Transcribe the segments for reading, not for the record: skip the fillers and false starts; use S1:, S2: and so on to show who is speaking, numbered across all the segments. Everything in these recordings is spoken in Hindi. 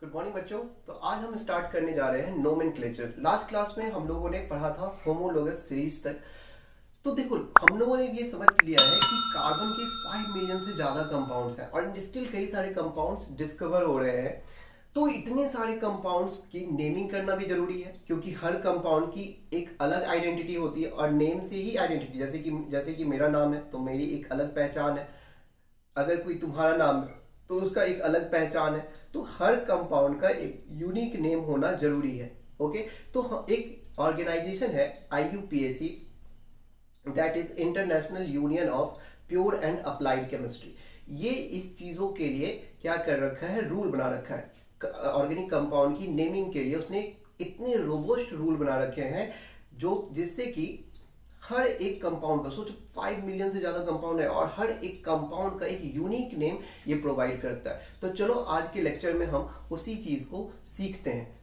S1: गुड मॉर्निंग बच्चों। तो आज हम स्टार्ट करने जा रहे हैं नोमेनक्लेचर। लास्ट क्लास में हम लोगों ने पढ़ा था होमोलोगस सीरीज तक। तो देखो, हम लोगों ने ये समझ लिया है कि कार्बन के 5 मिलियन से ज्यादा कंपाउंड्स हैं और स्टिल कई सारे कंपाउंड्स डिस्कवर हो रहे हैं। तो इतने सारे कंपाउंड्स की नेमिंग करना भी जरूरी है, क्योंकि हर कंपाउंड की एक अलग आइडेंटिटी होती है और नेम से ही आइडेंटिटी, जैसे कि मेरा नाम है तो मेरी एक अलग पहचान है। अगर कोई तुम्हारा नाम है तो उसका एक अलग पहचान है। तो हर कंपाउंड का एक यूनिक नेम होना जरूरी है। ओके। तो एक ऑर्गेनाइजेशन है IUPAC, that is international union of pure and applied chemistry. ये इस चीजों के लिए क्या कर रखा है, रूल बना रखा है ऑर्गेनिक कंपाउंड की नेमिंग के लिए। उसने इतने रोबोस्ट रूल बना रखे हैं जो जिससे कि हर एक कंपाउंड का, सोचो 5 मिलियन से ज्यादा कंपाउंड है और हर एक कंपाउंड का एक यूनिक नेम ये प्रोवाइड करता है। तो चलो आज के लेक्चर में हम उसी चीज को सीखते हैं।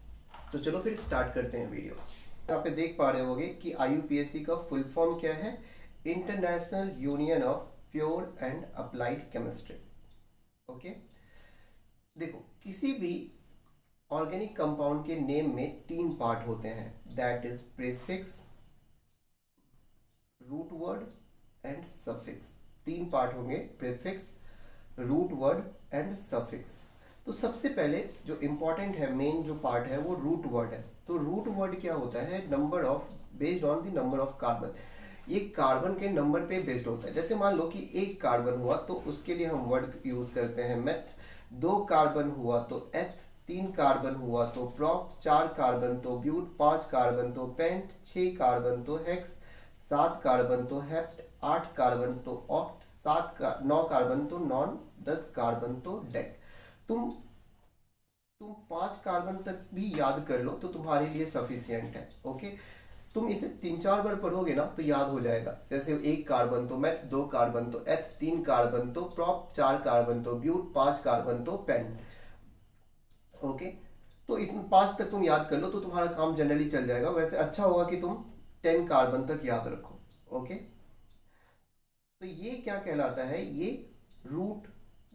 S1: तो चलो फिर स्टार्ट करते हैं वीडियो। यहाँ पे देख पा रहे होगे कि IUPAC का फुल फॉर्म क्या है, international union of pure and applied chemistry. Okay. देखो, किसी भी ऑर्गेनिक कंपाउंड के नेम में 3 पार्ट होते हैं, that is prefix, root word and suffix. 3 part होंगे, prefix, root word and suffix. तो सबसे पहले जो इंपॉर्टेंट है, मेन जो पार्ट है वो रूट वर्ड है। तो रूट वर्ड क्या होता है, number of, based on the number of carbon. ये कार्बन के नंबर पे बेस्ड होता है। जैसे मान लो कि 1 कार्बन हुआ तो उसके लिए हम वर्ड यूज करते हैं मेथ, 2 कार्बन हुआ तो एथ, 3 कार्बन हुआ तो प्रोप, 4 कार्बन तो ब्यूट, 5 कार्बन तो पेंट, 6 कार्बन तो हेक्स, 7 कार्बन तो हेप्ट, 8 कार्बन तो ऑक्ट, 9 कार्बन तो नॉन, 10 कार्बन तो डेक। तुम 5 कार्बन तक भी याद कर लो तो तुम्हारे लिए सफिशियंट है। ओके। तुम इसे 3-4 बार पढ़ोगे ना तो याद हो जाएगा। जैसे 1 कार्बन तो मेथ, 2 कार्बन तो एथ, 3 कार्बन तो प्रोप, 4 कार्बन तो ब्यूट, 5 कार्बन तो पेन। ओके। तो इतने 5 तक तुम याद कर लो तो तुम्हारा काम जनरली चल जाएगा। वैसे अच्छा होगा कि तुम 10 कार्बन तक याद रखो। ओके। तो ये क्या कहलाता है, ये रूट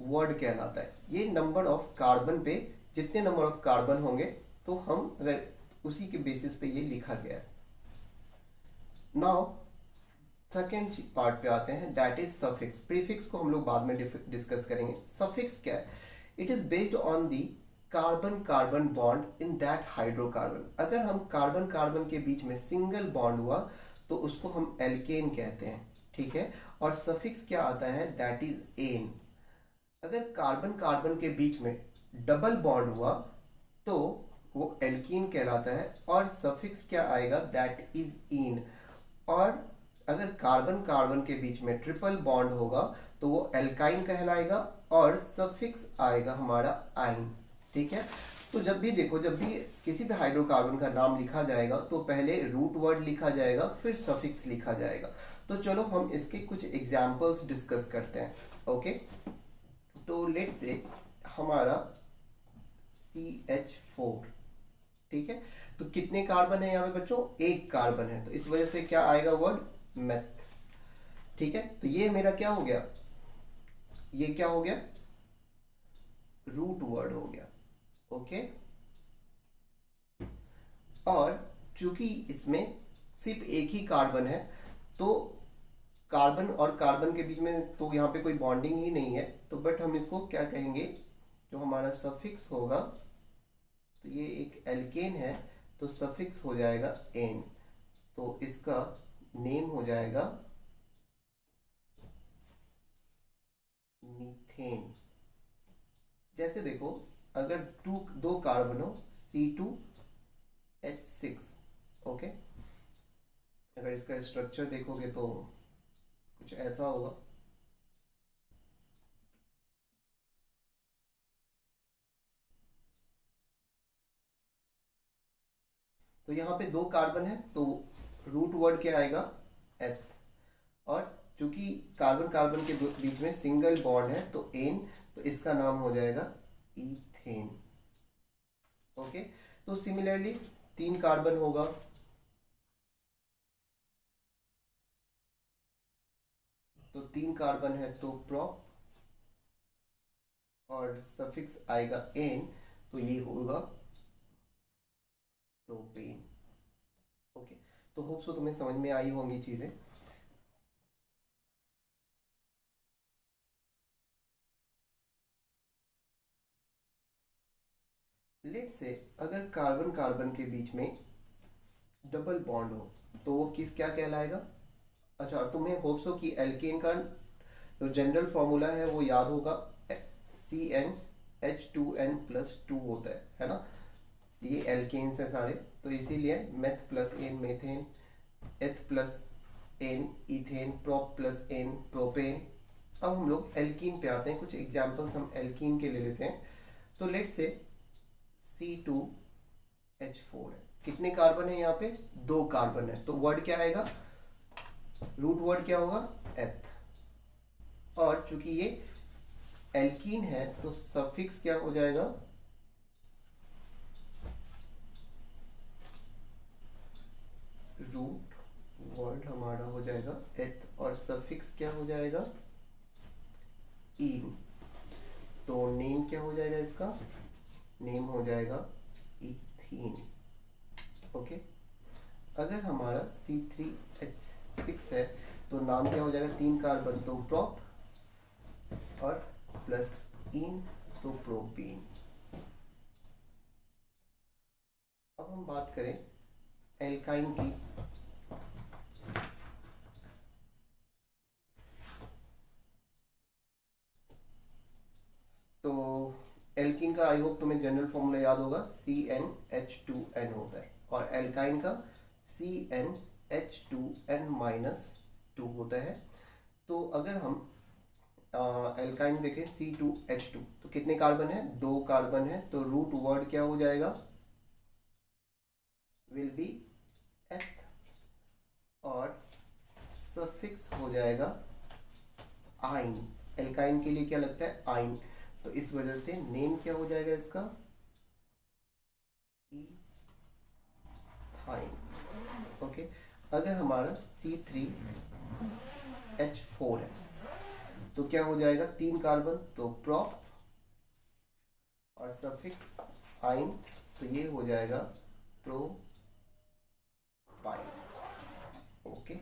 S1: वर्ड कहलाता है। ये नंबर ऑफ कार्बन पे, जितने नंबर ऑफ कार्बन होंगे तो हम अगर उसी के बेसिस पे ये लिखा गया है। नाउ सेकेंड पार्ट पे आते हैं, दैट इज सफिक्स। प्रीफिक्स को हम लोग बाद में डिस्कस करेंगे। सफिक्स क्या है, it is based on the carbon carbon bond in that hydrocarbon. अगर हम कार्बन कार्बन के बीच में सिंगल बॉन्ड हुआ तो उसको हम एल्केन कहते हैं, ठीक है। और सफिक्स क्या आता है, दैट इज एन। अगर कार्बन कार्बन के बीच में डबल बॉन्ड हुआ तो वो एल्कीन कहलाता है और सफिक्स क्या आएगा, दैट इज इन। और अगर कार्बन कार्बन के बीच में ट्रिपल बॉन्ड होगा तो वो एल्काइन कहलाएगा और सफिक्स आएगा हमारा आइन, ठीक है। तो जब भी देखो, जब भी किसी भी हाइड्रोकार्बन का नाम लिखा जाएगा तो पहले रूट वर्ड लिखा जाएगा, फिर सफिक्स लिखा जाएगा। तो चलो हम इसके कुछ एग्जाम्पल्स डिस्कस करते हैं। ओके। तो लेट्स से हमारा CH4, ठीक है। तो कितने कार्बन है यहाँ पे बच्चों, 1 कार्बन है, तो इस वजह से क्या आएगा वर्ड, मेथ, ठीक है। तो ये मेरा क्या हो गया, ये क्या हो गया, रूट वर्ड हो गया। ओके। और चूंकि इसमें सिर्फ एक ही कार्बन है तो कार्बन और कार्बन के बीच में तो यहाँ पे कोई बॉन्डिंग ही नहीं है, तो बट हम इसको क्या कहेंगे, जो हमारा सफिक्स होगा, तो ये एक एल्केन है तो सफिक्स हो जाएगा एन, तो इसका नेम हो जाएगा मीथेन। जैसे देखो, अगर दो कार्बन हो, C2H6, ओके। अगर इसका स्ट्रक्चर देखोगे तो कुछ ऐसा होगा। तो यहाँ पे 2 कार्बन है तो रूट वर्ड क्या आएगा, एथ। और चूंकि कार्बन कार्बन के बीच में सिंगल बॉन्ड है तो एन, तो इसका नाम हो जाएगा इथेन। ओके। तो सिमिलरली 3 कार्बन होगा तो 3 कार्बन है तो प्रो और सफिक्स आएगा एन, तो ये होगा प्रोपेन। ओके, तो होप सो तुम्हें समझ में आई होंगी चीजें। लेट से अगर कार्बन कार्बन के बीच में डबल बॉन्ड हो तो वो किस क्या कहलाएगा? अच्छा, तुम्हें होप्स हो कि एल्केन का जो जनरल फॉर्मूला है वो याद होगा, CnH2n+2 होता है ना? ये एल्केन्स है सारे, तो इसीलिए meth plus ane methane, eth plus ane ethane, prop plus ane propane. अब हम लोग एल्कीन पे आते हैं, कुछ एग्जांपल्स हम एल्कीन के ले लेते हैं। तो लेट से C2H4 है, कितने कार्बन है यहाँ पे? 2 कार्बन है, तो वर्ड क्या आएगा? रूट वर्ड क्या होगा? एथ। और चूंकि ये एल्कीन है तो सफिक्स क्या हो जाएगा? रूट वर्ड हमारा हो जाएगा एथ, और सफिक्स क्या हो जाएगा? इन। तो नेम क्या हो जाएगा इसका? नेम हो जाएगा इथीन। ओके, अगर हमारा C3H6 है तो नाम क्या हो जाएगा? 3 कार्बन तो प्रोप, और प्लस इन तो प्रोपीन। अब हम बात करें एल्काइन की। तो एल्कीन का आई होप तुम्हें जनरल फॉर्मूला याद होगा, CnH2n होता है, और एल्काइन का CnH2n-2 होता है। तो अगर हम एल्काइन देखें C2H2, तो कितने कार्बन है? 2 कार्बन है, तो रूट वर्ड क्या हो जाएगा? विल बी एथ, और सफिक्स हो जाएगा आइन। एल्काइन के लिए क्या लगता है? आइन। तो इस वजह से नेम क्या हो जाएगा इसका? इथाइन। ओके, अगर हमारा C3H4 है तो क्या हो जाएगा? 3 कार्बन तो प्रोप, और सफिक्स आइन, तो ये हो जाएगा प्रोपाइन। ओके,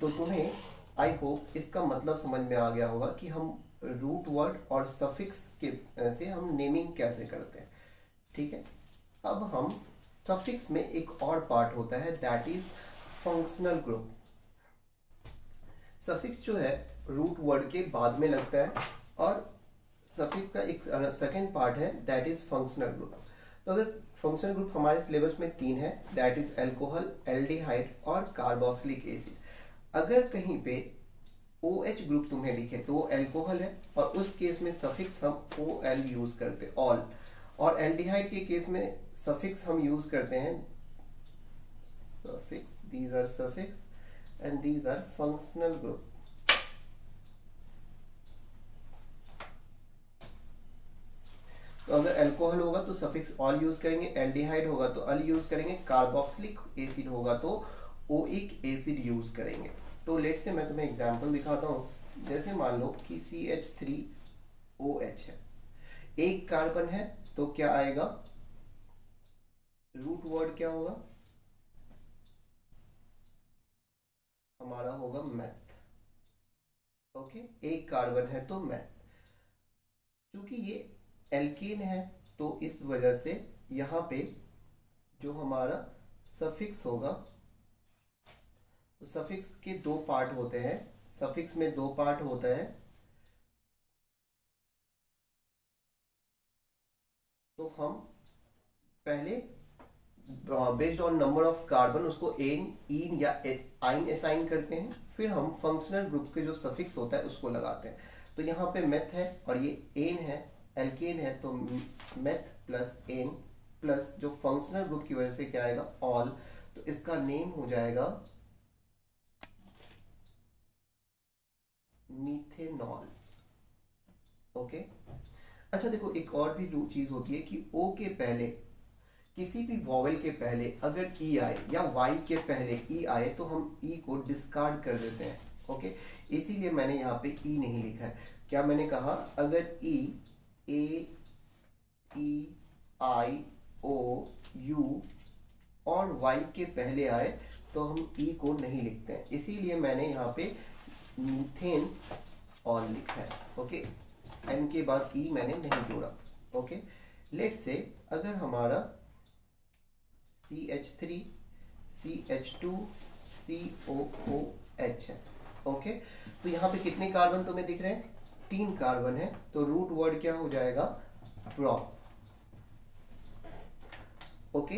S1: तो तुम्हें आई होप इसका मतलब समझ में आ गया होगा कि हम रूट वर्ड और सफिक्स के से हम नेमिंग कैसे करते हैं। ठीक है, अब हम सफिक्स में एक और पार्ट होता है, that is functional group. Suffix जो है रूट वर्ड के बाद में लगता है, और सफिक्स का एक सेकेंड पार्ट है, दैट इज फंक्शनल ग्रुप। तो अगर फंक्शनल ग्रुप हमारे सिलेबस में 3 है, दैट इज एल्कोहल, एल्डिहाइड और कार्बोक्सिलिक एसिड। अगर कहीं पे OH ग्रुप तुम्हें दिखे तो वो एल्कोहल है, और उस केस में सफिक्स हम OL यूज करते हैं, ऑल। और एल्डिहाइड के केस में सफिक्स हम यूज करते हैं suffix, these are suffix and these are functional group. तो अगर एल्कोहल होगा तो सफिक्स ऑल यूज करेंगे, एल्डिहाइड होगा तो अल यूज करेंगे, कार्बोक्सिलिक एसिड होगा तो ओइक एसिड यूज करेंगे। तो लेट से मैं तुम्हें एग्जांपल दिखाता हूं। जैसे मान लो कि CH3OH है, 1 कार्बन है, तो क्या आएगा? रूट वर्ड क्या होगा हमारा? होगा मैथ। ओके, 1 कार्बन है तो मैथ। क्योंकि ये एल्केन है तो इस वजह से यहाँ पे जो हमारा सफिक्स होगा, तो सफिक्स के 2 पार्ट होते हैं, सफिक्स में 2 पार्ट होता है। तो हम पहले based on number of carbon उसको एन, इन या आइन असाइन करते हैं, फिर हम फंक्शनल ग्रुप के जो सफिक्स होता है उसको लगाते हैं। तो यहाँ पे मेथ है और ये एन है, एल्केन है, तो मेथ प्लस एन प्लस जो फंक्शनल ग्रुप की वजह से क्या आएगा? ऑल। तो इसका नेम हो जाएगा मीथेनॉल। ओके, अच्छा देखो, एक और भी चीज होती है कि ओ के पहले, किसी भी वॉवेल के पहले अगर ई आए या वाई के पहले ई आए तो हम ई को डिस्कार्ड कर देते हैं। ओके, इसीलिए मैंने यहाँ पे ई नहीं लिखा है। क्या मैंने कहा? अगर ई, ए, ई आई ओ यू और वाई के पहले आए तो हम ई को नहीं लिखते हैं, इसीलिए मैंने यहाँ पे मीथेन ऑल लिखा है। ओके, एन के बाद ई मैंने नहीं जोड़ा। ओके, लेट से अगर हमारा CH3 CH2 COOH है। ओके, तो यहाँ पे कितने कार्बन तुम्हें दिख रहे हैं? 3 कार्बन है, तो रूट वर्ड क्या हो जाएगा? प्रो। ओके,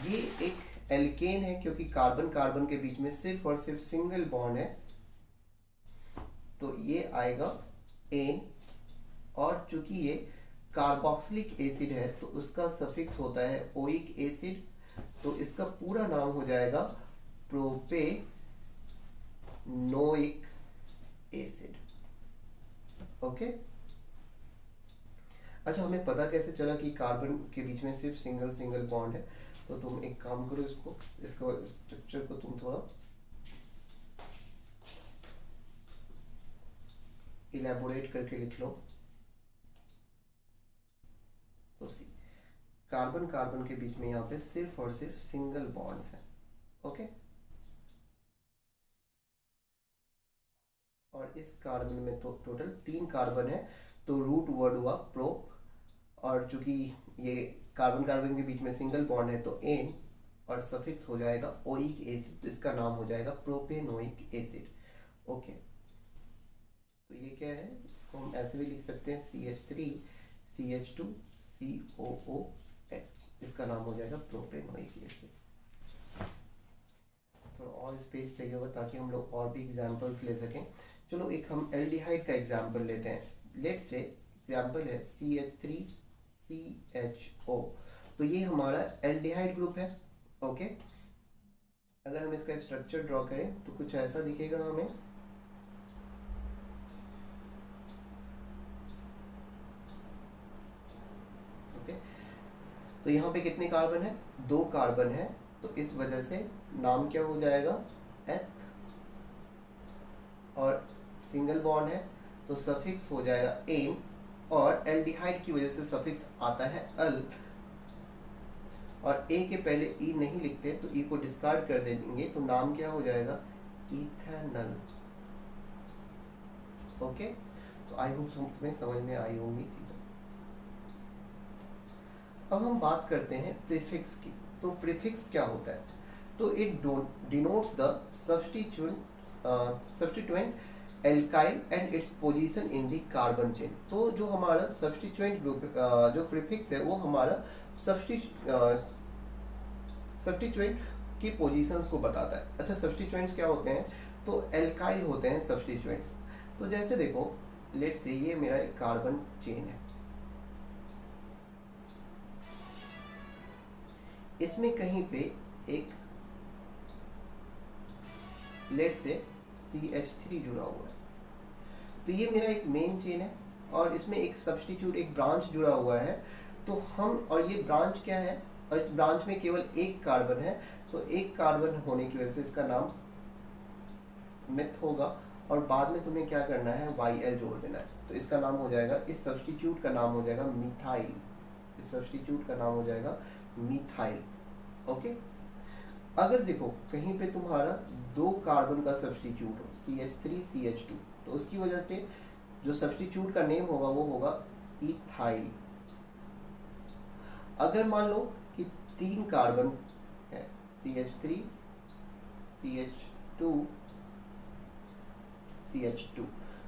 S1: ये एक एल्केन है क्योंकि कार्बन कार्बन के बीच में सिर्फ और सिर्फ सिंगल बॉन्ड है, तो ये आएगा एन। और चूंकि ये कार्बोक्सिलिक एसिड है तो उसका सफिक्स होता है ओइक एसिड, तो इसका पूरा नाम हो जाएगा प्रोपेनोइक एसिड। ओके, अच्छा, हमें पता कैसे चला कि कार्बन के बीच में सिर्फ सिंगल सिंगल बॉन्ड है? तो तुम एक काम करो, इसको स्ट्रक्चर को तुम थोड़ा इलेबोरेट करके लिख लो। तो सी, कार्बन कार्बन के बीच में यहाँ पे सिर्फ और सिर्फ सिंगल बॉन्ड्स हैं। ओके, और इस कार्बन में तो टोटल 3 कार्बन है, तो रूट वर्ड हुआ प्रोप, और चूंकि ये कार्बन कार्बन के बीच में सिंगल बॉन्ड है तो एन, और सफिक्स हो जाएगा ओइक एसिड, तो इसका नाम हो जाएगा प्रोपेनोइक एसिड। ओके, तो ये क्या है? इसको हम ऐसे भी लिख सकते हैं CH3 CH2 COOH, इसका नाम हो जाएगा प्रोपेनोइक एसिड। तो और स्पेस चाहिए होगा ताकि हम लोग और भी एग्जांपल्स ले सकें। चलो एक हम एल्डिहाइड का एग्जांपल लेते हैं। लेट से एग्जांपल है CH3 CHO, तो ये हमारा एल्डिहाइड ग्रुप है। ओके, अगर हम इसका स्ट्रक्चर ड्रॉ करें तो कुछ ऐसा दिखेगा हमें। ओके, तो यहाँ पे कितने कार्बन है? 2 कार्बन है, तो इस वजह से नाम क्या हो जाएगा? एथ, और सिंगल बॉन्ड है तो सफिक्स हो जाएगा एन, और एल्डिहाइड की वजह से सफिक्स आता है अल, और ए के पहले ई नहीं लिखते तो ई को डिस्कार्ड कर देंगे, तो नाम क्या हो जाएगा? इथेनॉल। ओके, तो आई होप तुम्हें समझ में आई होंगी चीजें। अब हम बात करते हैं प्रीफिक्स की। तो प्रीफिक्स क्या होता है? तो it denotes the substituent alkyl and its position in the carbon chain. तो जो हमारा सब्स्टिट्यूएंट ग्रुप जो प्रीफिक्स है वो हमारा सब्स्टिट्यूएंट की पोजीशंस को बताता है। अच्छा, सब्स्टिट्यूएंट्स क्या होते हैं? तो एल्काइल होते हैं सब्स्टिट्यूएंट्स। तो जैसे देखो, लेट्स से ये मेरा एक कार्बन चेन है, इसमें कहीं पे एक लेट से CH3 जुड़ा हुआ है, तो ये मेरा एक मेन चेन है, और इसमें एक सब्स्टिट्यूट, एक ब्रांच जुड़ा हुआ है। तो हम, और ये ब्रांच क्या है? और इस ब्रांच में केवल एक कार्बन है, तो एक कार्बन होने की वजह से इसका नाम मिथ होगा, और बाद में तुम्हें क्या करना है? YL जोड़ देना है, तो इसका नाम हो जाएगा, इस सब्स्टिट्यूट का नाम हो जाएगा मिथाइल। इस सब्स्टिट्यूट का नाम हो जाएगा मिथाइल। ओके, अगर देखो कहीं पे तुम्हारा 2 कार्बन का सब्स्टिट्यूट हो, CH3 CH2, तो उसकी वजह से जो सब्स्टिट्यूट का नेम होगा वो होगा इथाइल। अगर मान लो कि 3 कार्बन है, CH3 CH2 CH2,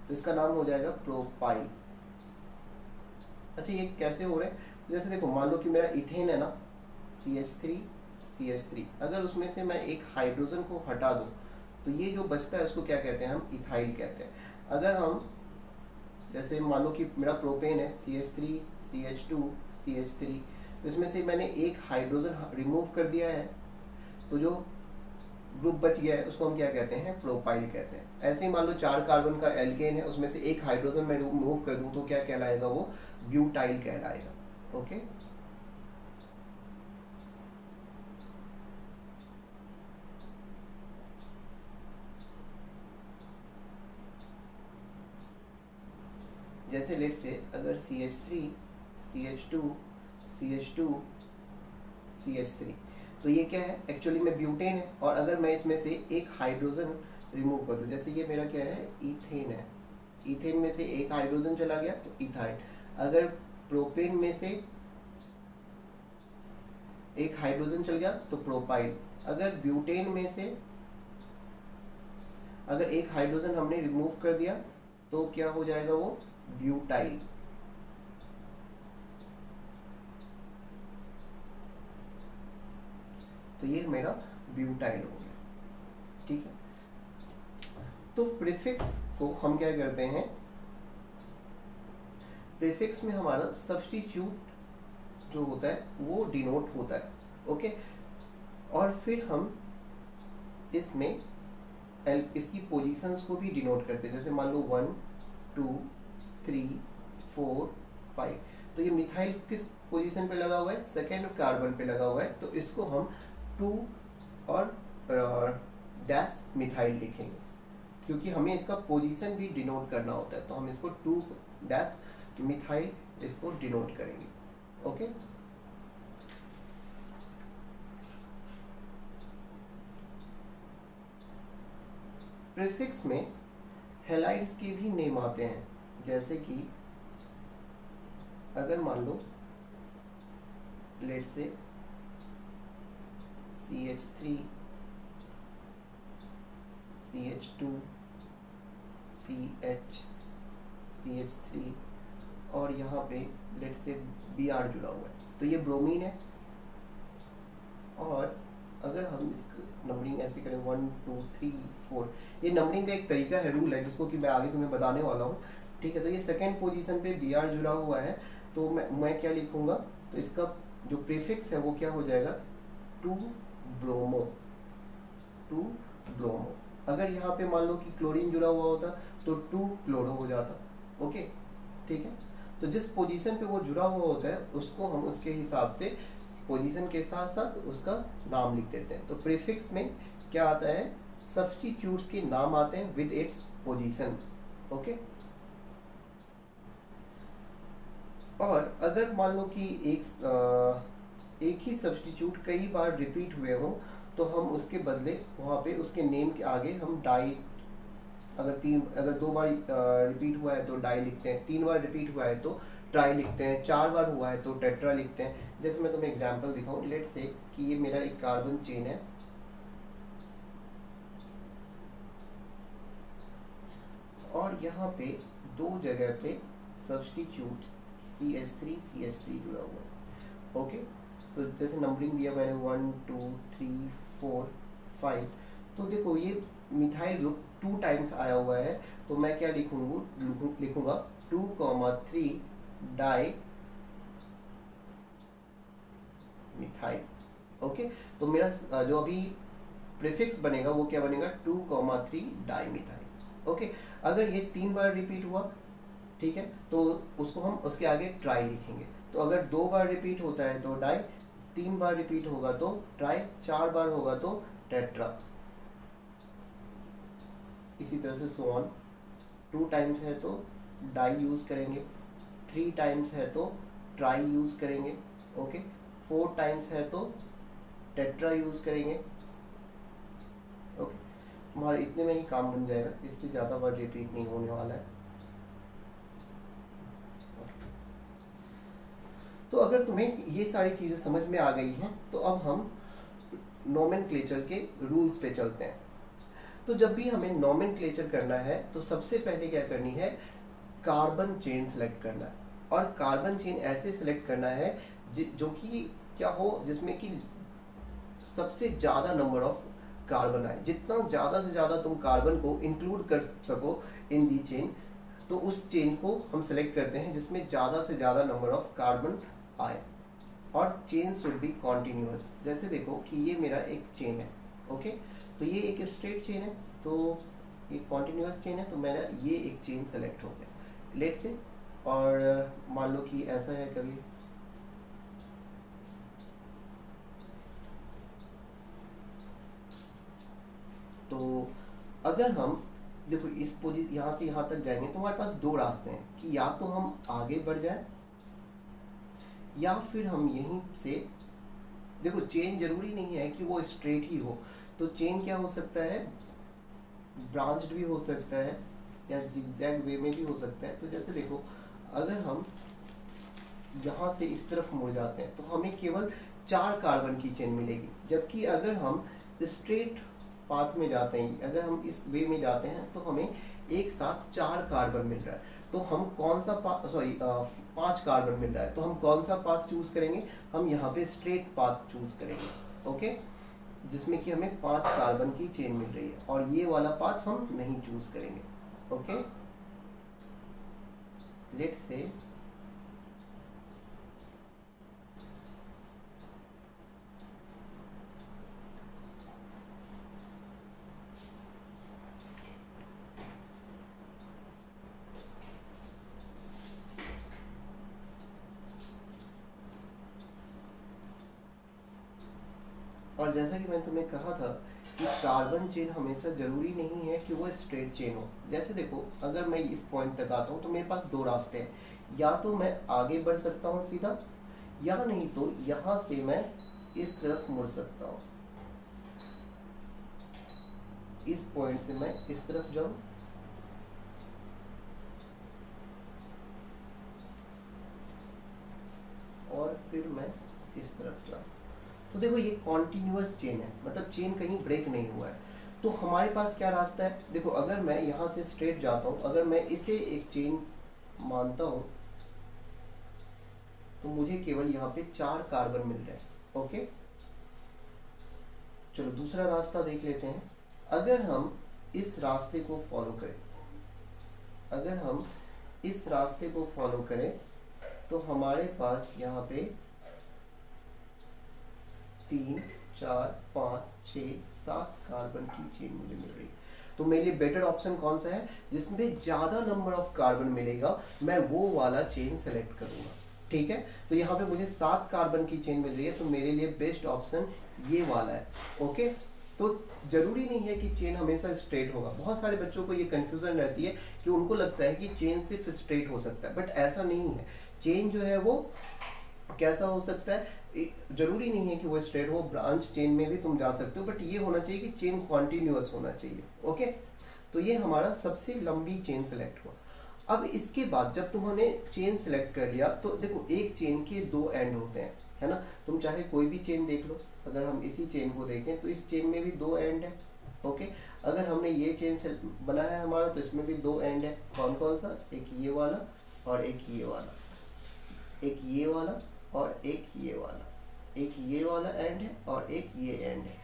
S1: तो इसका नाम हो जाएगा प्रोपाइल। अच्छा, ये कैसे हो रहा है? जैसे देखो, मान लो कि मेरा इथेन है ना, CH3 CH3, अगर उसमें से मैं एक हाइड्रोजन को हटा दूं तो ये जो बचता है उसको क्या कहते हैं? हम इथाइल कहते हैं। अगर हम, जैसे मान लो कि मेरा प्रोपेन है CH3 CH2 CH3, तो इसमें से मैंने एक हाइड्रोजन रिमूव कर दिया है, तो जो ग्रुप बच गया है उसको हम क्या कहते हैं? प्रोपाइल कहते हैं। ऐसे ही मान लो 4 कार्बन का एल्केन है, उसमें से एक हाइड्रोजन मैं रिमूव कर दूं तो क्या कहलाएगा? वो ब्यूटाइल कहलाएगा। ओके, जैसे लेट से अगर CH3 CH2 CH2 CH3। तो ये क्या है, एक्चुअली में ब्यूटेन है। और अगर मैं इसमें से एक हाइड्रोजन रिमूव कर दूं, जैसे ये मेरा क्या है, इथेन है, इथेन में से एक हाइड्रोजन चला गया तो इथाइल। अगर प्रोपेन में से एक हाइड्रोजन चल गया तो प्रोपाइल। अगर ब्यूटेन में से अगर एक हाइड्रोजन हमने रिमूव कर दिया तो क्या हो जाएगा, वो ब्यूटाइल। तो ये मेरा ब्यूटाइल हो गया, ठीक है। तो प्रीफिक्स को हम क्या करते हैं, प्रीफिक्स में हमारा सब्स्टिट्यूट जो होता है वो डिनोट होता है, ओके। और फिर हम इसमें इसकी पोजीशंस को भी डिनोट करते हैं। जैसे मान लो 1 2 3 4 5, तो ये मिथाइल किस पोजीशन पे लगा हुआ है, सेकेंड कार्बन पे लगा हुआ है, तो इसको हम 2 और डैश मिथाइल लिखेंगे, क्योंकि हमें इसका पोजीशन भी डिनोट करना होता है। तो हम इसको 2 डैश मिथाइल इसको डिनोट करेंगे, ओके। प्रीफिक्स में हैलाइड्स के भी नेम आते हैं, जैसे कि अगर मान लो लेट से CH3 CH2 CH CH3 और यहाँ पे लेट से Br जुड़ा हुआ है, तो ये ब्रोमीन है। और अगर हम इसको नंबरिंग ऐसे करें 1 2 3 4, ये नंबरिंग का एक तरीका है, रूल है, जिसको कि मैं आगे तुम्हें बताने वाला हूँ, ठीक है। तो ये सेकेंड पोजीशन पे Br जुड़ा हुआ है, तो मैं क्या लिखूंगा, तो इसका जो प्रीफिक्स है वो क्या हो जाएगा, 2 ब्रोमो, 2 ब्रोमो। अगर यहाँ पे मान लो कि क्लोरीन जुड़ा हुआ होता तो 2 क्लोरो हो जाता, ओके, ठीक है। तो जिस पोजीशन पे वो जुड़ा हुआ होता है उसको हम उसके हिसाब से पोजीशन के साथ साथ उसका नाम लिख देते हैं। तो प्रीफिक्स में क्या आता है, सब्स्टिट्यूट्स के नाम आते हैं विद इट्स पोजीशन, ओके। और अगर मान लो कि एक ही सब्स्टिट्यूट कई बार रिपीट हुए हो, तो हम उसके बदले वहाँ पे उसके नेम के आगे हम डाई, अगर 2 बार रिपीट हुआ है तो डाई लिखते हैं, 3 बार रिपीट हुआ है तो ट्राई लिखते हैं, 4 बार हुआ है तो टेट्रा लिखते हैं। जैसे मैं तुम्हें एग्जांपल दिखाऊं, लेट से कि ये मेरा एक कार्बन चेन है, और यहाँ पे 2 जगह पे सब्स्टिट्यूट CH3 जुड़ा हुआ है, ओके। तो जैसे नंबरिंग दिया मैंने 1 2 3 4 5, तो देखो ये मिथाइल ग्रुप 2 टाइम्स आया हुआ है, तो मैं क्या लिखूंगा 2,3 डाई मिथाइल, ओके। तो मेरा जो अभी प्रीफिक्स बनेगा वो क्या बनेगा, 2,3 डाई मिथाइल, ओके। अगर ये 3 बार रिपीट हुआ, ठीक है, तो उसको हम उसके आगे ट्राई लिखेंगे। तो अगर 2 बार रिपीट होता है तो डाई, 3 बार रिपीट होगा तो ट्राई, 4 बार होगा तो टेट्रा, इसी तरह से सो ऑन। 2 टाइम्स है तो डाई यूज करेंगे, 3 टाइम्स है तो ट्राई यूज करेंगे, ओके। 4 टाइम्स है तो टेट्रा यूज करेंगे, ओके। हमारा इतने में ही काम बन जाएगा, इससे ज़्यादा बार रिपीट नहीं होने वाला है। तो अगर तुम्हें ये सारी चीज़ें समझ में आ गई हैं, तो अब हम नोमेनक्लेचर के रूल्स पे चलते हैं। तो जब भी हमें नोमेनक्लेचर करना है तो सबसे पहले क्या करनी है, कार्बन चेन सेलेक्ट करना है। और कार्बन चेन ऐसे सेलेक्ट करना है जो कि क्या हो, जिसमें कि सबसे ज़्यादा नंबर ऑफ कार्बन आए। जितना ज़्यादा से ज़्यादा तुम कार्बन को इंक्लूड कर सको इन दी चेन, तो उस चेन को हम सेलेक्ट करते हैं जिसमें ज़्यादा से ज़्यादा नंबर ऑफ कार्बन आए। और चेन शुड बी कॉन्टिन्यूअस। जैसे देखो कि ये मेरा एक चेन है, ओके। तो ये एक स्ट्रेट चेन है, तो ये कॉन्टिन्यूअस चेन है, तो मेरा ये एक चेन सेलेक्ट हो गया, लेट से। और मान लो कि ऐसा है कभी, तो अगर हम देखो इस पोजीशन यहाँ से यहाँ तक जाएंगे तो हमारे पास 2 रास्ते हैं कि या तो हम आगे बढ़ जाएं या फिर हम यहीं से, देखो चेन जरूरी नहीं है कि वो स्ट्रेट ही हो, तो चेन क्या हो सकता है, ब्रांच्ड भी हो सकता है या जिगजैग वे में भी हो सकता है। तो जैसे देखो अगर हम यहाँ से इस तरफ मुड़ जाते हैं तो हमें केवल 4 कार्बन की चेन मिलेगी, जबकि अगर हम स्ट्रेट पाथ में जाते हैं, अगर हम इस वे में जाते हैं तो हमें एक साथ 4 कार्बन मिल रहा है। तो हम कौन सा 5 कार्बन मिल रहा है, तो हम कौन सा पाथ चूज करेंगे, हम यहाँ पे स्ट्रेट पाथ चूज करेंगे। ओके, जिसमें कि हमें 5 कार्बन की चेन मिल रही है, और ये वाला पाथ हम नहीं चूज करेंगे। ओके, लेट्स से और जैसा कि मैंने तुम्हें कहा था कि कार्बन चेन हमेशा जरूरी नहीं है कि वो स्ट्रेट चेन हो। जैसे देखो अगर मैं इस पॉइंट तक आता हूँ तो मेरे पास 2 रास्ते हैं, या तो मैं आगे बढ़ सकता हूँ सीधा, या नहीं तो यहाँ से मैं इस तरफ मुड़ सकता हूँ, इस पॉइंट से मैं इस तरफ जाऊँ और फिर मैं इस तरफ जाऊँ। तो देखो ये कॉन्टिन्यूअस चेन है, मतलब चेन कहीं ब्रेक नहीं हुआ है। तो हमारे पास क्या रास्ता है, देखो अगर मैं यहाँ से स्ट्रेट जाता हूँ, अगर मैं इसे एक चेन मानता हूँ तो मुझे केवल यहाँ पे 4 कार्बन मिल रहे हैं। ओके, चलो दूसरा रास्ता देख लेते हैं। अगर हम इस रास्ते को फॉलो करें, अगर हम इस रास्ते को फॉलो करें तो हमारे पास यहाँ पे 3, 4, 5, 6, 7 कार्बन की चेन मुझे मिल रही है। तो मेरे लिए बेटर ऑप्शन कौन सा है, जिसमें ज्यादा नंबर ऑफ कार्बन मिलेगा, मैं वो वाला चेन सेलेक्ट करूंगा। ठीक है, तो यहाँ पे मुझे 7 कार्बन की चेन मिल रही है, तो मेरे लिए बेस्ट ऑप्शन ये वाला है। ओके, तो जरूरी नहीं है कि चेन हमेशा स्ट्रेट होगा। बहुत सारे बच्चों को ये कंफ्यूजन रहती है कि उनको लगता है कि चेन सिर्फ स्ट्रेट हो सकता है, बट ऐसा नहीं है। चेन जो है वो कैसा हो सकता है, जरूरी नहीं है कि वो स्ट्रेट हो, ब्रांच चेन में भी तुम जा सकते हो, बट ये होना चाहिए कि चेन कॉन्टिन्यूअस होना चाहिए। ओके, तो ये हमारा सबसे लंबी चेन सेलेक्ट हुआ। अब इसके बाद जब तुमने चेन सेलेक्ट कर लिया तो देखो एक चेन के 2 एंड होते हैं, है ना। तुम चाहे कोई भी चेन देख लो, अगर हम इसी चेन को देखें तो इस चेन में भी 2 एंड है। ओके, अगर हमने ये चेन बनाया है हमारा तो इसमें भी 2 एंड है। कौन कौन सा, एक ये वाला और एक ये वाला, एक ये वाला और एक ये वाला, एक ये वाला एंड है और एक ये एंड है।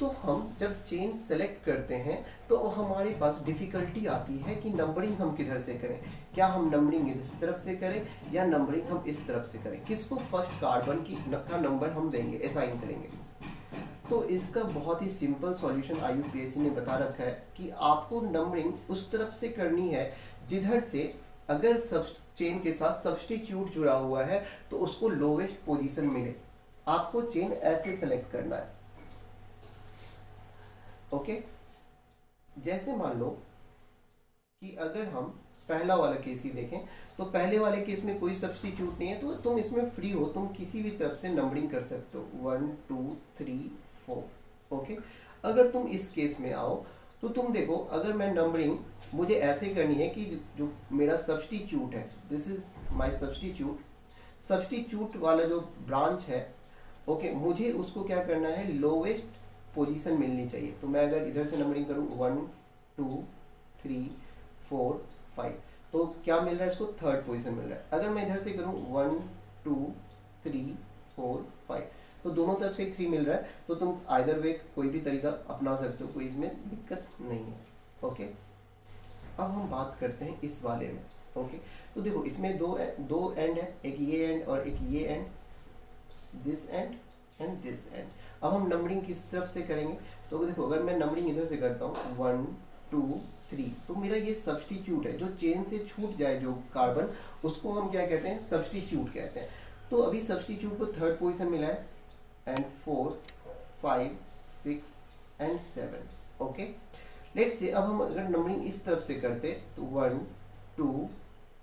S1: तो हम जब चेन सेलेक्ट करते हैं तो हमारे पास डिफिकल्टी आती है कि नंबरिंग हम किधर से करें, क्या हम नंबरिंग इस तरफ से करें या नंबरिंग हम इस तरफ से करें, किसको फर्स्ट कार्बन की का नंबर हम देंगे, असाइन करेंगे। तो इसका बहुत ही सिंपल सॉल्यूशन IUPAC ने बता रखा है कि आपको नंबरिंग उस तरफ से करनी है जिधर से अगर सब चेन के साथ सब्स्टिट्यूट जुड़ा हुआ है तो उसको लोवेस्ट पोजीशन मिले। आपको चेन ऐसे सेलेक्ट करना है। ओके, जैसे मान लो कि अगर हम पहला वाला केस ही देखें तो पहले वाले केस में कोई सब्स्टिट्यूट नहीं है, तो तुम इसमें फ्री हो, तुम किसी भी तरफ से नंबरिंग कर सकते हो 1 2 3 4। ओके, अगर तुम इस केस में आओ तो तुम देखो अगर मैं नंबरिंग मुझे ऐसे करनी है कि जो मेरा सब्स्टिट्यूट है, this is my substitute, substitute वाला जो ब्रांच है, ओके, मुझे उसको क्या करना है, लोवेस्ट पोजीशन मिलनी चाहिए। तो मैं अगर इधर से नंबरिंग करूं 1 2 3 4 5 तो क्या मिल रहा है, इसको 3rd पोजीशन मिल रहा है। अगर मैं इधर से करूं 1 2 3 4 5 तो दोनों तरफ से 3 मिल रहा है। तो तुम आइदर वे कोई भी तरीका अपना सकते हो, कोई इसमें दिक्कत नहीं है। ओके, अब हम बात करते हैं इस वाले में। ओके, तो देखो इसमें दो एंड है, एक ये एंड और एक ये and, this and and this and. अब हम नंबरिंग किस तरफ से करेंगे, तो देखो अगर मैं नंबरिंग इधर से करता हूँ 1 2 3 तो मेरा ये सब्स्टिट्यूट है, जो चेन से छूट जाए जो कार्बन, उसको हम क्या कहते हैं, सब्स्टिट्यूट कहते हैं। तो अभी सब्स्टिट्यूट को 3rd पोजीशन मिला है and 4 5 6 and 7। Okay, let's say अब हम अगर नंबरिंग इस तरफ से करते तो 1 2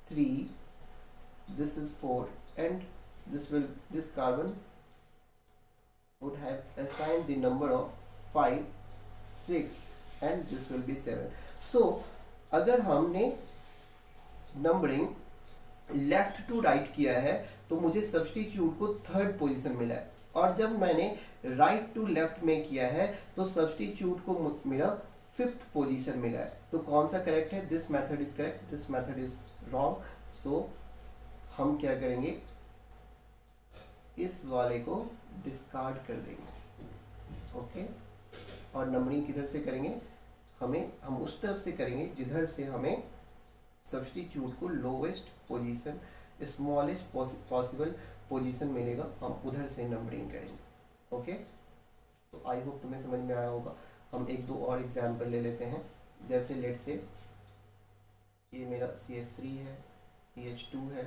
S1: 3 this is 4 and this carbon would have assigned the number of 5, 6 and this will be 7. So अगर हमने नंबरिंग लेफ्ट टू राइट किया है तो मुझे सब्स्टिट्यूट को थर्ड पोजीशन मिला है, और जब मैंने राइट टू लेफ्ट में किया है तो सब्स्टिट्यूट को मेरा फिफ्थ पोजीशन मिला है। तो कौन सा करेक्ट है? This method is correct, this method is wrong. So हम क्या करेंगे, इस वाले को डिस्कार्ड कर देंगे। ओके, और नंबरिंग किधर से करेंगे? हम उस तरफ से करेंगे जिधर से हमें सब्स्टिट्यूट को lowest position, smallest possible position मिलेगा, हम उधर से नंबरिंग करेंगे। ओके, तो आई होप तुम्हें समझ में आया होगा। हम एक दो और एग्जाम्पल ले लेते हैं। जैसे लेट से ये मेरा CH3 है, CH2 है,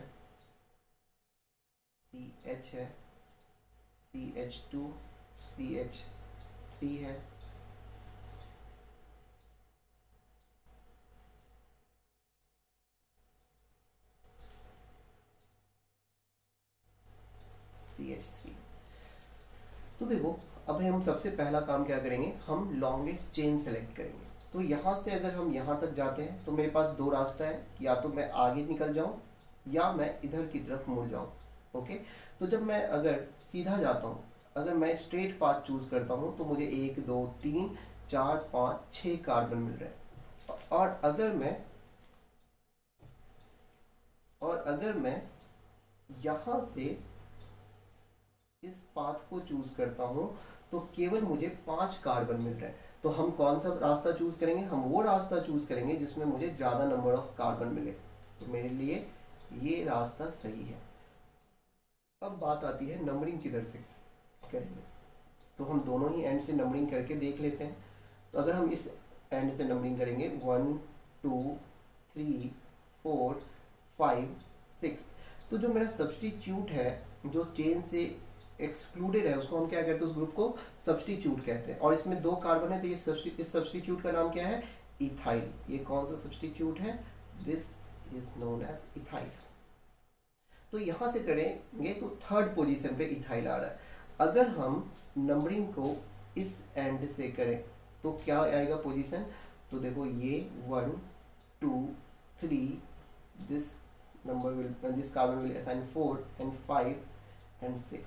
S1: CH है, CH2, CH3 है, CH3। तो देखो, अब हम सबसे पहला काम क्या करेंगे, हम लॉन्गेस्ट चेन सेलेक्ट करेंगे। तो यहाँ से अगर हम यहाँ तक जाते हैं तो मेरे पास दो रास्ता है, या तो मैं आगे निकल जाऊँ या मैं इधर की तरफ मुड़ जाऊँ। ओके, तो जब मैं अगर सीधा जाता हूँ, अगर मैं स्ट्रेट पाथ चूज करता हूँ तो मुझे 1 2 3 4 5 6 कार्बन मिल रहे हैं। और अगर मैं यहाँ से इस पाथ को चूज करता हूं तो केवल मुझे 5 कार्बन मिल रहे हैं। तो हम कौन सा रास्ता चूज करेंगे? हम वो रास्ता चूज करेंगे जिसमें मुझे ज्यादा नंबर ऑफ कार्बन मिले। तो मेरे लिए ये रास्ता सही है। अब बात आती है नंबरिंग किधर से करेंगे। तो हम दोनों ही एंड से नंबरिंग करके देख लेते हैं। तो अगर हम इस एंड से नंबरिंग करेंगे 1 2 3 4 5 6, तो जो मेरा सब्स्टिट्यूट है, जो चेन से एक्सक्लूडेड है, उसको हम क्या कहते हैं? उस ग्रुप को सब्स्टिट्यूट कहते हैं। और इसमें 2 कार्बन है, तो ये इस सब्स्टिट्यूट का नाम क्या है? इथाइल। ये कौन सा सब्स्टिट्यूट है? This is known as ethyl. तो यहां से करेंगे तो थर्ड पोजीशन पे इथाइल आ रहा है। अगर हम नंबरिंग को इस एंड से करें तो क्या आएगा पोजीशन? तो देखो, ये 1 2 3, this carbon will assign 4 and 5 and 6।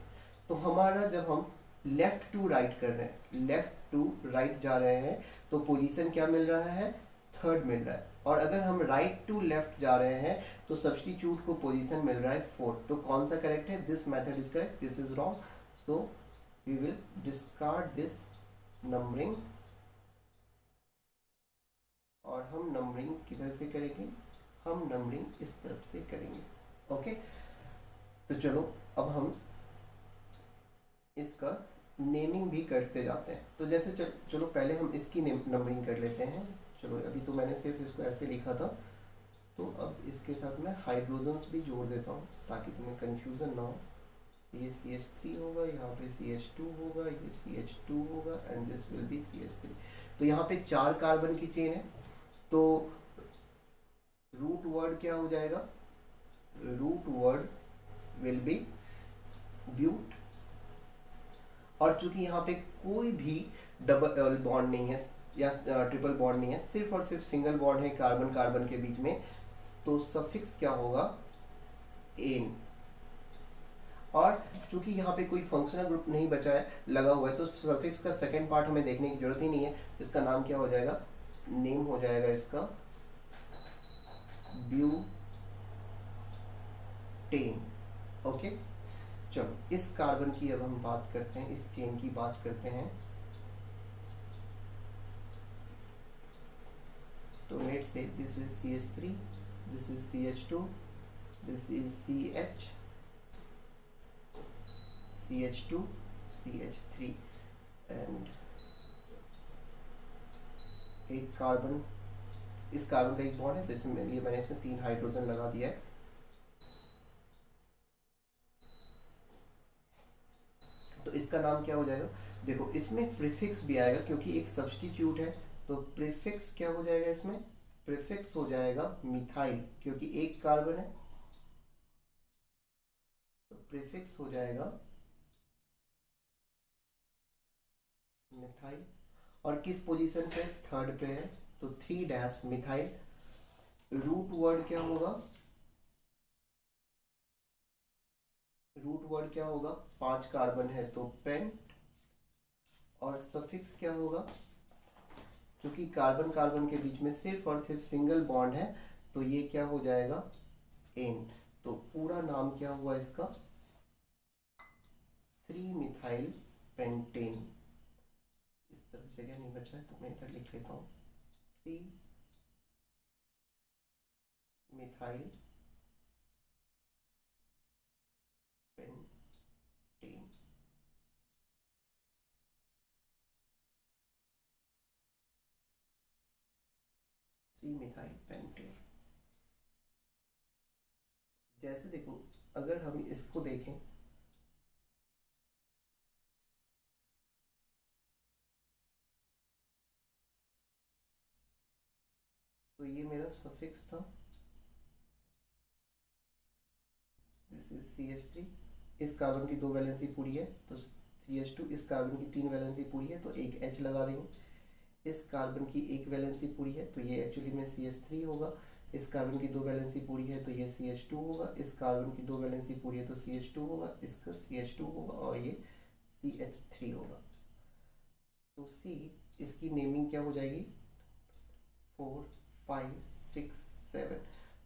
S1: तो हमारा जब हम लेफ्ट टू राइट कर रहे हैं, लेफ्ट टू राइट जा रहे हैं, तो पोजीशन क्या मिल रहा है? थर्ड मिल रहा है। और अगर हम राइट टू लेफ्ट जा रहे हैं तो सब्स्टिट्यूट को पोजीशन मिल रहा है फोर्थ। तो कौन सा करेक्ट है? This method is correct, this is wrong. So we will discard this numbering, और हम नंबरिंग किधर से करेंगे? हम नंबरिंग इस तरफ से करेंगे। ओके, तो चलो अब हम इसका नेमिंग भी करते जाते हैं। तो जैसे चलो पहले हम इसकी नंबरिंग कर लेते हैं। चलो, अभी तो मैंने सिर्फ इसको ऐसे लिखा था, तो अब इसके साथ मैं हाइड्रोजन्स भी जोड़ देता हूँ ताकि तुम्हें कंफ्यूजन ना हो। ये CH3 होगा, यहाँ पे CH2 होगा, ये CH2 होगा and this will be CH3। तो यहाँ पे 4 कार्बन की चेन है, तो रूट वर्ड क्या हो जाएगा? Root word will be but. और चूंकि यहाँ पे कोई भी डबल बॉन्ड नहीं है या ट्रिपल बॉन्ड नहीं है, सिर्फ और सिर्फ सिंगल बॉन्ड है कार्बन कार्बन के बीच में, तो सफिक्स क्या होगा? एन। और चूंकि यहाँ पे कोई फंक्शनल ग्रुप नहीं बचा है, लगा हुआ है, तो सफिक्स का सेकंड पार्ट हमें देखने की जरूरत ही नहीं है। इसका नाम क्या हो जाएगा? नेम हो जाएगा इसका ब्यूटेन। ओके, चलो इस कार्बन की अब हम बात करते हैं, इस चेन की बात करते हैं। तो let's say this is CH3, this is CH2, this is CH2, CH3 and एक कार्बन, इस कार्बन का एक बॉन्ड है, तो इसमें लिए मैंने इसमें 3 हाइड्रोजन लगा दिया है। तो इसका नाम क्या हो जाएगा? देखो, इसमें प्रीफिक्स भी आएगा क्योंकि एक सब्स्टिट्यूट है, तो प्रीफिक्स क्या हो जाएगा? इसमें प्रीफिक्स हो जाएगा मिथाइल, क्योंकि एक कार्बन है, तो प्रीफिक्स हो जाएगा मिथाइल, और किस पोजीशन पे, थर्ड पे है, तो 3 मिथाइल। रूट वर्ड क्या होगा, रूट वर्ड क्या होगा, 5 कार्बन है तो पेन, और सफिक्स क्या होगा, क्योंकि कार्बन कार्बन के बीच में सिर्फ और सिर्फ सिंगल बॉन्ड है तो ये क्या हो जाएगा, एन। तो पूरा नाम क्या हुआ इसका, 3 मिथाइल पेंटेन। इस तरफ जगह नहीं बचा है तो मैं इधर लिख लेता हूँ, 3 methyl pentane. Three methyl pentane. जैसे देखो, अगर हम इसको देखें, तो ये मेरा सफिक्स था, दिस इज CH3। इस कार्बन की 2 वैलेंसी पूरी है तो CH2, इस कार्बन की 3 वैलेंसी पूरी है तो एक H लगा देंगे। इस कार्बन की 1 वैलेंसी पूरी है तो ये एक्चुअली में CH3 होगा। इस कार्बन की 2 वैलेंसी पूरी है तो ये CH2 होगा। इस कार्बन की 2 वैलेंसी पूरी है तो CH2 होगा, इसका CH2 होगा और ये CH3 होगा। तो C, इसकी नेमिंग क्या हो जाएगी, 4 5 6 7।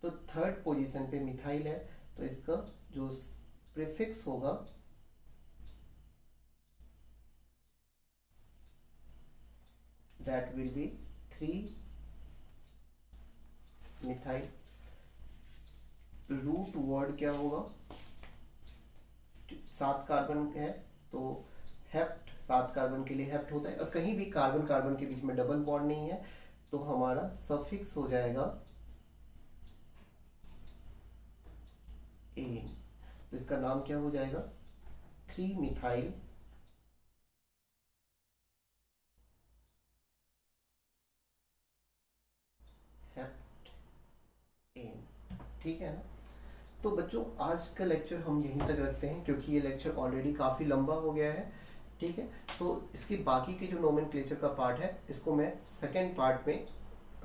S1: तो थर्ड पोजीशन पे मिथाइल है तो इसका जो प्रीफिक्स होगा that will be 3 methyl. Root word क्या होगा, 7 कार्बन है तो हेप्ट, 7 कार्बन के लिए हेप्ट होता है, और कहीं भी कार्बन कार्बन के बीच में डबल बॉन्ड नहीं है तो हमारा सफिक्स हो जाएगा एन। तो इसका नाम क्या हो जाएगा, 3 मिथाइल हेप्ट एन। ठीक है ना। तो बच्चों आज का लेक्चर हम यहीं तक रखते हैं क्योंकि ये लेक्चर ऑलरेडी काफ़ी लंबा हो गया है। ठीक है, तो इसके बाकी के जो नोमेनक्लेचर का पार्ट है इसको मैं सेकेंड पार्ट में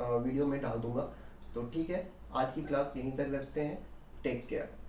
S1: वीडियो में डाल दूंगा। तो ठीक है, आज की क्लास यहीं तक रखते हैं। Take care.